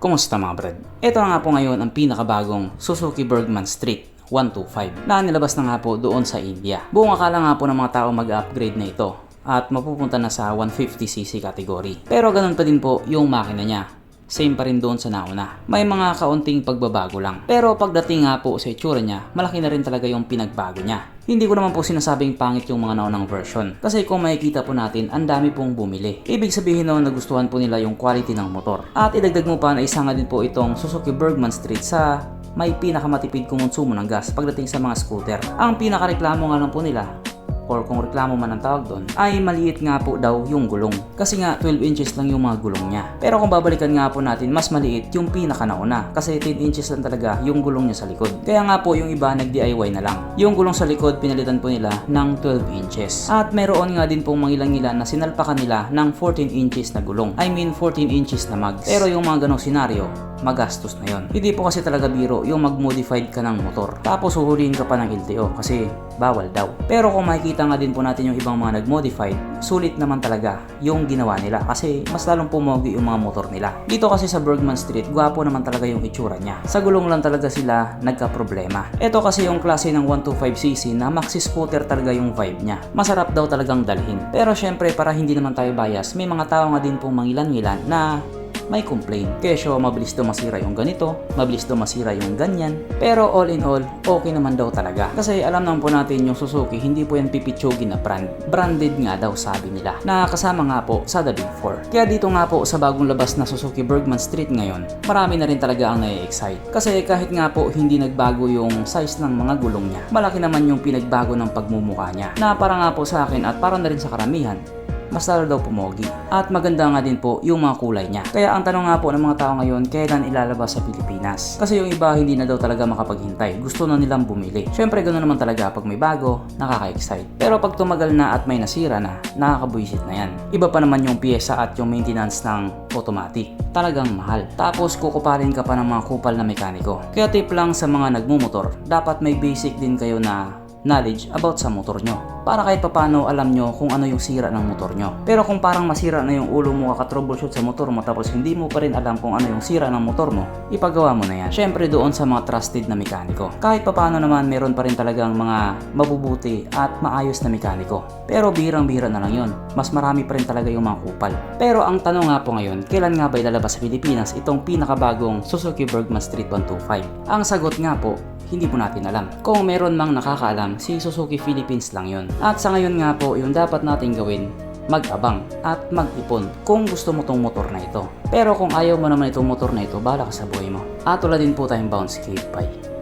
Kumusta mga brad? Ito na nga po ngayon ang pinakabagong Suzuki Bergman Street 125 na nilabas na nga po doon sa India. Buong akala nga po ng mga tao mag-upgrade na ito at mapupunta na sa 150cc category. Pero ganun pa din po yung makina niya. Same pa rin doon sa nauna. May mga kaunting pagbabago lang. Pero pagdating nga po sa itsura niya, malaki na rin talaga yung pinagbago niya. Hindi ko naman po sinasabing pangit yung mga naunang version. Kasi kung makikita po natin, ang dami pong bumili. Ibig sabihin na nagustuhan po nila yung quality ng motor. At idagdag mo pa na isa nga din po itong Suzuki Bergman Street sa may pinakamatipid kumonsumo ng gas pagdating sa mga scooter. Ang pinakareklamo nga lang po nila, or kung reklamo man ang tawag doon, ay maliit nga po daw yung gulong. Kasi nga 12 inches lang yung mga gulong niya. Pero kung babalikan nga po natin, mas maliit yung pinaka nauna. Kasi 10 inches lang talaga yung gulong niya sa likod. Kaya nga po yung iba nag-DIY na lang. Yung gulong sa likod pinalitan po nila ng 12 inches. At meron nga din pong mangilang-ilan na sinalpakan nila ng 14 inches na gulong. I mean 14 inches na mags. Pero yung mga ganong senaryo, magastos na yon. Hindi po kasi talaga biro yung mag-modified ka ng motor. Tapos huhulihin ka pa ng LTO kasi bawal daw. Pero kung makikita nga din po natin yung ibang mga nag-modified, sulit naman talaga yung ginawa nila kasi mas lalong pumogi yung mga motor nila. Dito kasi sa Bergman Street, gwapo naman talaga yung itsura niya. Sa gulong lang talaga sila nagka-problema. Ito kasi yung klase ng 125cc na maxi scooter talaga yung vibe niya. Masarap daw talagang dalhin. Pero syempre para hindi naman tayo bias, may mga tao nga din pong mangilan-ngilan na may complain. Kesyo, mabilis daw masira yung ganito, mabilis daw masira yung ganyan. Pero all in all, okay naman daw talaga. Kasi alam naman po natin yung Suzuki, hindi po yan pipitsugin na brand. Branded nga daw sabi nila. Na kasama nga po sa The Big Four. Kaya dito nga po sa bagong labas na Suzuki Bergman Street ngayon, marami na rin talaga ang nai-excite. Kasi kahit nga po hindi nagbago yung size ng mga gulong niya, malaki naman yung pinagbago ng pagmumukha niya. Na para nga po sa akin at para na rin sa karamihan, mas lalo daw pumogi. At maganda nga din po yung mga kulay niya. Kaya ang tanong nga po ng mga tao ngayon, kailan ilalabas sa Pilipinas? Kasi yung iba hindi na daw talaga makapaghintay. Gusto na nilang bumili. Syempre ganoon naman talaga pag may bago, nakaka-excite. Pero pag tumagal na at may nasira na, nakakabuisit na yan. Iba pa naman yung piyesa at yung maintenance ng automatic. Talagang mahal. Tapos kukuparin ka pa ng mga kupal na mekaniko. Kaya tip lang sa mga nagmumotor, dapat may basic din kayo na knowledge about sa motor nyo. Para kahit papano alam nyo kung ano yung sira ng motor nyo. Pero kung parang masira na yung ulo mo kaka-troubleshoot sa motor mo tapos hindi mo pa rin alam kung ano yung sira ng motor mo, ipagawa mo na yan. Syempre doon sa mga trusted na mekaniko. Kahit papano naman meron pa rin talagang mga mabubuti at maayos na mekaniko. Pero bihirang-bihira na lang yun. Mas marami pa rin talaga yung mga kupal. Pero ang tanong nga po ngayon, kailan nga ba ilalabas sa Pilipinas itong pinakabagong Suzuki Bergman Street 125? Ang sagot nga po, hindi po natin alam. Kung meron mang nakakaalam, si Suzuki Philippines lang yun. At sa ngayon nga po, yung dapat natin gawin, mag-abang at mag-ipon kung gusto mo tong motor na ito. Pero kung ayaw mo naman itong motor na ito, bahala ka sa buhay mo. At wala din po tayong bounce cave. Bye.